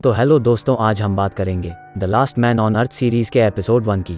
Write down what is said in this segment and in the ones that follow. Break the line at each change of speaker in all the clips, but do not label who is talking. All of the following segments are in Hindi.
तो हेलो दोस्तों, आज हम बात करेंगे the last man on earth series के एपिसोड 1 की।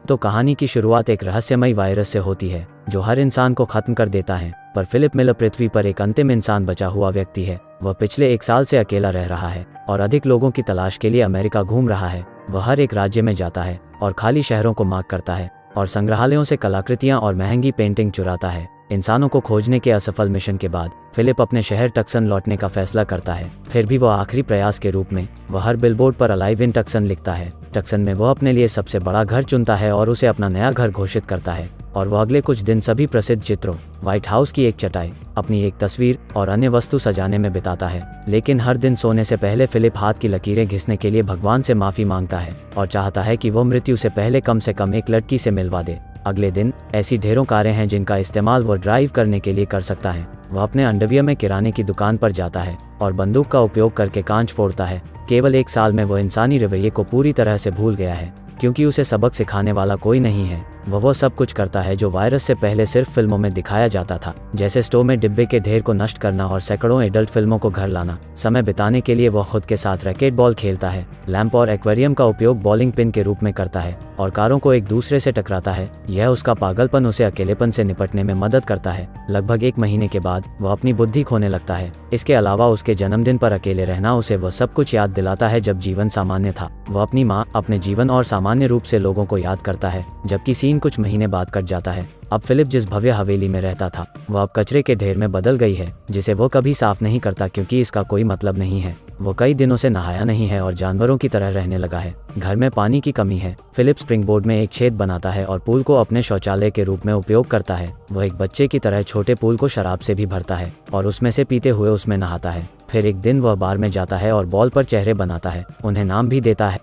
तो कहानी की शुरुआत एक रहस्यमयी वायरस से होती है जो हर इंसान को खत्म कर देता है, पर फिलिप मिलर पृथ्वी पर एक अंतिम इंसान बचा हुआ व्यक्ति है। वह पिछले 1 साल से अकेला रह रहा है और अधिक लोगों की तलाश के लिए अमेरिका घूम रहा है। वह हर एक राज्य में जाता है और खाली शहरों को मार्क करता है और संग्रहालयों से कलाकृतियां और महंगी पेंटिंग चुराता है। इंसानों को खोजने के असफल मिशन के बाद फिलिप अपने शहर टक्सन लौटने का फैसला करता है। फिर भी वह आखिरी प्रयास के रूप में वह हर बिलबोर्ड पर अलाइव इन टक्सन लिखता है। टक्सन में वह अपने लिए सबसे बड़ा घर चुनता है और उसे अपना नया घर घोषित करता है। और वह अगले कुछ दिन सभी प्रसिद्ध चित्रों, व्हाइट हाउस की एक चटाई, अपनी एक तस्वीर और अन्य वस्तु सजाने में बिताता है। लेकिन हर दिन सोने से पहले फिलिप हाथ की लकीरें घिसने के लिए भगवान से माफी मांगता है और चाहता है कि वह मृत्यु से पहले कम से कम एक लड़की से मिलवा दे। अगले दिन ऐसी ढेरों कारें हैं जिनका इस्तेमाल वह ड्राइव करने के लिए कर सकता है। वह अपने अंडरवियर में किराने की दुकान पर जाता है और बंदूक का उपयोग करके कांच फोड़ता है। केवल 1 साल में वह इंसानी रवैये को पूरी तरह से भूल गया है, क्योंकि उसे सबक सिखाने वाला कोई नहीं है। वह सब कुछ करता है जो वायरस से पहले सिर्फ फिल्मों में दिखाया जाता था, जैसे स्टोव में डिब्बे के ढेर को नष्ट करना और सैकड़ों एडल्ट फिल्मों को घर लाना। समय बिताने के लिए वह खुद के साथ रैकेट बॉल खेलता है, लैंप और एक्वेरियम का उपयोग बॉलिंग पिन के रूप में करता है और कारों को एक दूसरे से टकराता है। यह उसका पागलपन उसे अकेलेपन से निपटने में मदद करता है। लगभग 1 महीने के बाद वह अपनी बुद्धि खोने लगता है। इसके अलावा उसके जन्मदिन पर अकेले रहना उसे वह सब कुछ याद दिलाता है जब जीवन सामान्य था। वह अपनी माँ, अपने जीवन और सामान्य रूप से लोगों को याद करता है, जबकि सीन कुछ महीने बाद कट जाता है। अब फिलिप जिस भव्य हवेली में रहता था वह अब कचरे के ढेर में बदल गई है, जिसे वो कभी साफ नहीं करता क्योंकि इसका कोई मतलब नहीं है। वो कई दिनों से नहाया नहीं है और जानवरों की तरह रहने लगा है। घर में पानी की कमी है। फिलिप स्प्रिंगबोर्ड में एक छेद बनाता है और पूल को अपने शौचालय के रूप में उपयोग करता है। वह एक बच्चे की तरह छोटे पूल को शराब से भी भरता है और उसमें से पीते हुए उसमें नहाता है। फिर एक दिन वह बार में जाता है और बॉल पर चेहरे बनाता है, उन्हें नाम भी देता है।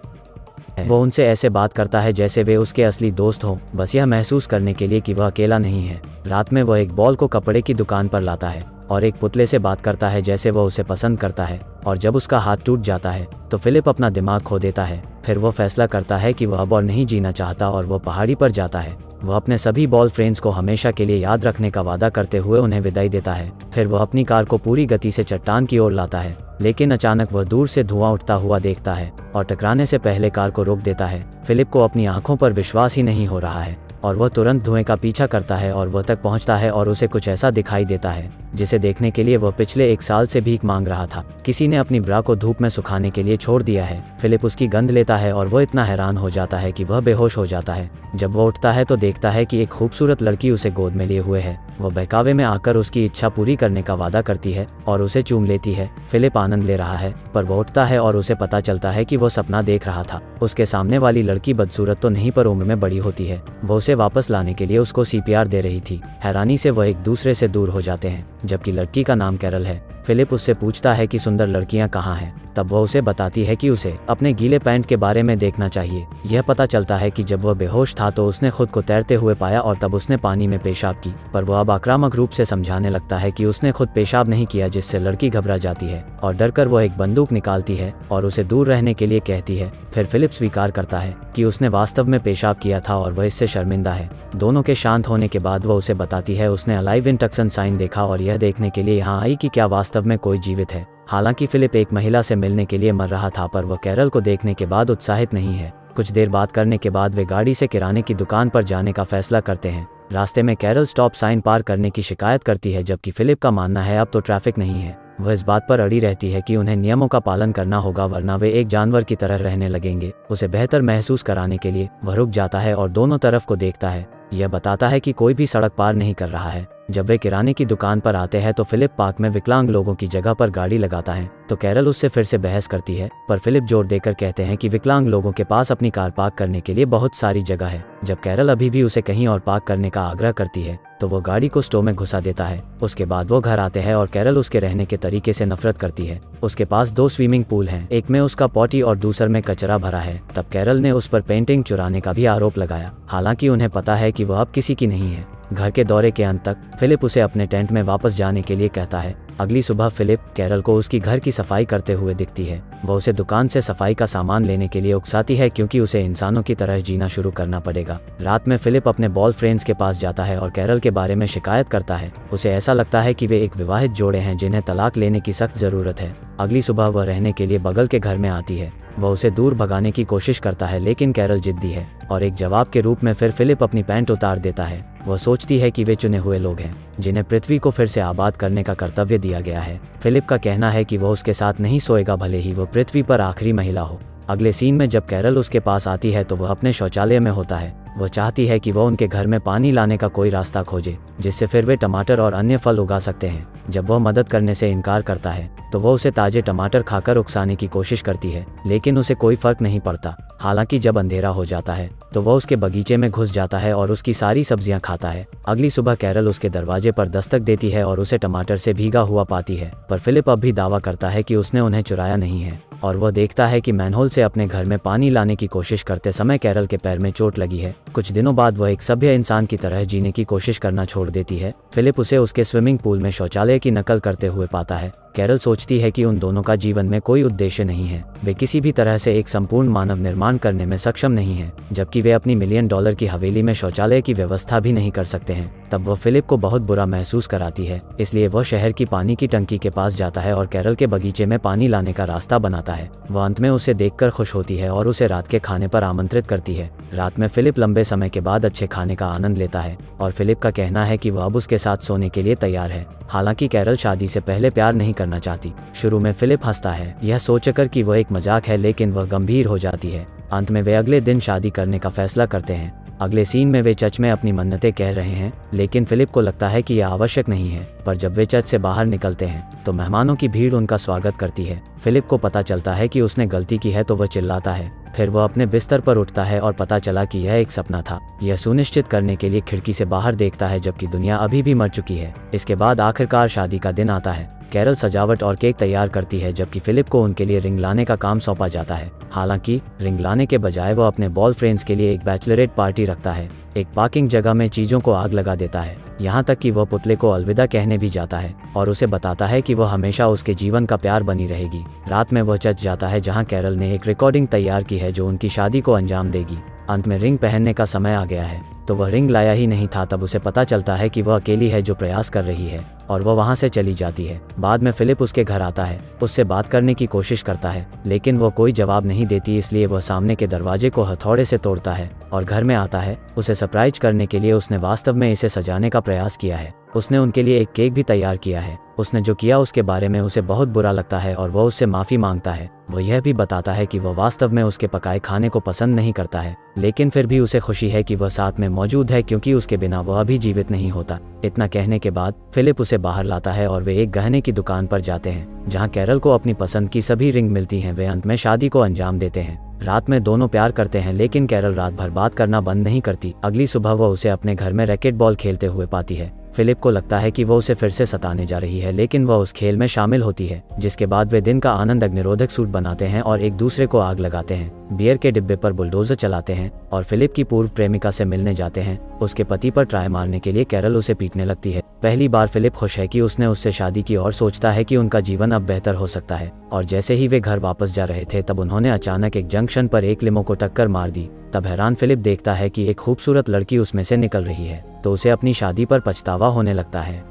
वो उनसे ऐसे बात करता है जैसे वे उसके असली दोस्त हों, बस यह महसूस करने के लिए कि वह अकेला नहीं है। रात में वह एक बॉल को कपड़े की दुकान पर लाता है और एक पुतले से बात करता है जैसे वह उसे पसंद करता है। और जब उसका हाथ टूट जाता है तो फिलिप अपना दिमाग खो देता है। फिर वो फैसला करता है कि वह अब और नहीं जीना चाहता और वह पहाड़ी पर जाता है। वह अपने सभी बॉल फ्रेंड्स को हमेशा के लिए याद रखने का वादा करते हुए उन्हें विदाई देता है। फिर वह अपनी कार को पूरी गति से चट्टान की ओर लाता है, लेकिन अचानक वह दूर से धुआं उठता हुआ देखता है और टकराने से पहले कार को रोक देता है। फिलिप को अपनी आंखों पर विश्वास ही नहीं हो रहा है और वह तुरंत धुएं का पीछा करता है और वह तक पहुंचता है और उसे कुछ ऐसा दिखाई देता है जिसे देखने के लिए वह पिछले 1 साल से भीख मांग रहा था। किसी ने अपनी ब्रा को धूप में सुखाने के लिए छोड़ दिया है। फिलिप उसकी गंध लेता है और वह इतना हैरान हो जाता है कि वह बेहोश हो जाता है। जब वह उठता है तो देखता है कि एक खूबसूरत लड़की उसे गोद में लिए हुए है। वह बहकावे में आकर उसकी इच्छा पूरी करने का वादा करती है और उसे चूम लेती है। फिलिप आनंद ले रहा है, पर वह उठता है और उसे पता चलता है कि वह सपना देख रहा था। उसके सामने वाली लड़की बदसूरत तो नहीं, पर उम्र में बड़ी होती है। वह उसे वापस लाने के लिए उसको CPR दे रही थी। हैरानी से वह एक दूसरे से दूर हो जाते हैं, जबकि लड़की का नाम कैरल है। फिलिप उससे पूछता है कि सुंदर लड़कियां कहाँ हैं। तब वह उसे बताती है कि उसे अपने गीले पैंट के बारे में देखना चाहिए। यह पता चलता है कि जब वह बेहोश था तो उसने खुद को तैरते हुए पाया और तब उसने पानी में पेशाब की, पर वह अब आक्रामक रूप से समझाने लगता है कि उसने खुद पेशाब नहीं किया, जिससे लड़की घबरा जाती है और डरकर वह एक बंदूक निकालती है और उसे दूर रहने के लिए कहती है। फिर फिलिप स्वीकार करता है कि उसने वास्तव में पेशाब किया था और वह इससे शर्मिंदा है। दोनों के शांत होने के बाद वह उसे बताती है उसने अलाइव इन टक्सन साइन देखा और यह देखने के लिए यहाँ आई कि क्या वास्तव में कोई जीवित है। हालांकि फिलिप एक महिला से मिलने के लिए मर रहा था, पर वह कैरल को देखने के बाद उत्साहित नहीं है। कुछ देर बात करने के बाद वे गाड़ी से किराने की दुकान पर जाने का फैसला करते हैं। रास्ते में कैरल स्टॉप साइन पार करने की शिकायत करती है, जबकि फिलिप का मानना है अब तो ट्रैफिक नहीं है। वह इस बात पर अड़ी रहती है कि उन्हें नियमों का पालन करना होगा, वरना वे एक जानवर की तरह रहने लगेंगे। उसे बेहतर महसूस कराने के लिए वह रुक जाता है और दोनों तरफ को देखता है। यह बताता है कि कोई भी सड़क पार नहीं कर रहा है। जब वे किराने की दुकान पर आते हैं तो फिलिप पार्क में विकलांग लोगों की जगह पर गाड़ी लगाता है, तो कैरल उससे फिर से बहस करती है, पर फिलिप जोर देकर कहते हैं कि विकलांग लोगों के पास अपनी कार पार्क करने के लिए बहुत सारी जगह है। जब कैरल अभी भी उसे कहीं और पार्क करने का आग्रह करती है तो वो गाड़ी को स्टोव में घुसा देता है। उसके बाद वो घर आते हैं और कैरल उसके रहने के तरीके से नफरत करती है। उसके पास 2 स्विमिंग पूल हैं, एक में उसका पॉटी और दूसरे में कचरा भरा है। तब कैरल ने उस पर पेंटिंग चुराने का भी आरोप लगाया, हालांकि उन्हें पता है कि वह अब किसी की नहीं है। घर के दौरे के अंत तक फिलिप उसे अपने टेंट में वापस जाने के लिए कहता है, अगली सुबह फिलिप कैरल को उसकी घर की सफाई करते हुए दिखती है। वह उसे दुकान से सफाई का सामान लेने के लिए उकसाती है क्योंकि उसे इंसानों की तरह जीना शुरू करना पड़ेगा। रात में फिलिप अपने बॉय फ्रेंड्स के पास जाता है और कैरल के बारे में शिकायत करता है। उसे ऐसा लगता है कि वे एक विवाहित जोड़े हैं जिन्हें तलाक लेने की सख्त ज़रूरत है। अगली सुबह वह रहने के लिए बगल के घर में आती है। वह उसे दूर भगाने की कोशिश करता है लेकिन कैरल जिद्दी है और एक जवाब के रूप में फिर फिलिप अपनी पैंट उतार देता है। वह सोचती है कि वे चुने हुए लोग हैं जिन्हें पृथ्वी को फिर से आबाद करने का कर्तव्य दिया गया है। फिलिप का कहना है कि वह उसके साथ नहीं सोएगा भले ही वह पृथ्वी पर आखिरी महिला हो। अगले सीन में जब कैरल उसके पास आती है तो वह अपने शौचालय में होता है। वह चाहती है कि वह उनके घर में पानी लाने का कोई रास्ता खोजे जिससे फिर वे टमाटर और अन्य फल उगा सकते हैं। जब वह मदद करने से इनकार करता है तो वह उसे ताजे टमाटर खाकर उकसाने की कोशिश करती है लेकिन उसे कोई फर्क नहीं पड़ता। हालांकि जब अंधेरा हो जाता है तो वह उसके बगीचे में घुस जाता है और उसकी सारी सब्जियां खाता है। अगली सुबह कैरल उसके दरवाजे पर दस्तक देती है और उसे टमाटर से भीगा हुआ पाती है, पर फिलिप अब भी दावा करता है कि उसने उन्हें चुराया नहीं है और वह देखता है कि मैनहोल से अपने घर में पानी लाने की कोशिश करते समय कैरल के पैर में चोट लगी है। कुछ दिनों बाद वह एक सभ्य इंसान की तरह जीने की कोशिश करना छोड़ देती है। फिलिप उसे उसके स्विमिंग पूल में शौचालय की नकल करते हुए पाता है। कैरल सोचती है कि उन दोनों का जीवन में कोई उद्देश्य नहीं है, वे किसी भी तरह से एक संपूर्ण मानव निर्माण करने में सक्षम नहीं हैं, जबकि वे अपनी $1 मिलियन की हवेली में शौचालय की व्यवस्था भी नहीं कर सकते हैं। तब वह फिलिप को बहुत बुरा महसूस कराती है, इसलिए वह शहर की पानी की टंकी के पास जाता है और कैरल के बगीचे में पानी लाने का रास्ता बनाता है। वह अंत में उसे देखकर खुश होती है और उसे रात के खाने पर आमंत्रित करती है। रात में फिलिप लंबे समय के बाद अच्छे खाने का आनंद लेता है और फिलिप का कहना है कि वह अब उसके साथ सोने के लिए तैयार है। हालांकि कैरल शादी से पहले प्यार नहीं करना चाहती। शुरू में फिलिप हंसता है, यह सोचकर कि वह एक मजाक है, लेकिन वह गंभीर हो जाती है। अंत में वे अगले दिन शादी करने का फैसला करते हैं। अगले सीन में वे चर्च में अपनी मन्नतें कह रहे हैं, लेकिन फिलिप को लगता है कि यह आवश्यक नहीं है। पर जब वे चर्च से बाहर निकलते हैं तो मेहमानों की भीड़ उनका स्वागत करती है। फिलिप को पता चलता है कि उसने गलती की है तो वह चिल्लाता है। फिर वह अपने बिस्तर पर उठता है और पता चला कि यह एक सपना था। यह सुनिश्चित करने के लिए खिड़की से बाहर देखता है जबकि दुनिया अभी भी मर चुकी है। इसके बाद आखिरकार शादी का दिन आता है। कैरल सजावट और केक तैयार करती है जबकि फिलिप को उनके लिए रिंग लाने का काम सौंपा जाता है। हालांकि रिंग लाने के बजाय वह अपने बॉय फ्रेंड्स के लिए एक बैचलरेट पार्टी रखता है। एक पार्किंग जगह में चीजों को आग लगा देता है, यहाँ तक कि वह पुतले को अलविदा कहने भी जाता है और उसे बताता है कि वह हमेशा उसके जीवन का प्यार बनी रहेगी। रात में वह चर्च जाता है जहाँ कैरल ने एक रिकॉर्डिंग तैयार की है जो उनकी शादी को अंजाम देगी। अंत में रिंग पहनने का समय आ गया है तो वह रिंग लाया ही नहीं था। तब उसे पता चलता है कि वह अकेली है जो प्रयास कर रही है और वह वहां से चली जाती है। बाद में फिलिप उसके घर आता है, उससे बात करने की कोशिश करता है लेकिन वह कोई जवाब नहीं देती, इसलिए वह सामने के दरवाजे को हथौड़े से तोड़ता है और घर में आता है। उसे सरप्राइज करने के लिए उसने वास्तव में इसे सजाने का प्रयास किया है। उसने उनके लिए एक केक भी तैयार किया है। उसने जो किया उसके बारे में उसे बहुत बुरा लगता है और वह उससे माफ़ी मांगता है। वह यह भी बताता है कि वह वास्तव में उसके पकाए खाने को पसंद नहीं करता है, लेकिन फिर भी उसे खुशी है कि वह साथ में मौजूद है क्योंकि उसके बिना वह अभी जीवित नहीं होता। इतना कहने के बाद फिलिप उसे बाहर लाता है और वे एक गहने की दुकान पर जाते हैं जहां कैरल को अपनी पसंद की सभी रिंग मिलती हैं। वे अंत में शादी को अंजाम देते हैं। रात में दोनों प्यार करते हैं लेकिन कैरल रात भर बात करना बंद नहीं करती। अगली सुबह वह उसे अपने घर में रैकेट बॉल खेलते हुए पाती है। फिलिप को लगता है कि वह उसे फिर से सताने जा रही है, लेकिन वह उस खेल में शामिल होती है, जिसके बाद वे दिन का आनंद अग्निरोधक सूट बनाते हैं और एक दूसरे को आग लगाते हैं। बियर के डिब्बे पर बुलडोजर चलाते हैं और फिलिप की पूर्व प्रेमिका से मिलने जाते हैं। उसके पति पर ट्राई मारने के लिए कैरल उसे पीटने लगती है। पहली बार फिलिप खुश है कि उसने उससे शादी की और सोचता है कि उनका जीवन अब बेहतर हो सकता है। और जैसे ही वे घर वापस जा रहे थे तब उन्होंने अचानक एक जंक्शन पर एक लिमो को टक्कर मार दी। तब हैरान फिलिप देखता है कि एक खूबसूरत लड़की उसमें से निकल रही है, तो उसे अपनी शादी पर पछतावा होने लगता है।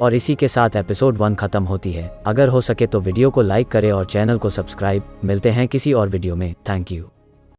और इसी के साथ एपिसोड 1 खत्म होती है। अगर हो सके तो वीडियो को लाइक करें और चैनल को सब्सक्राइब। मिलते हैं किसी और वीडियो में। Thank you.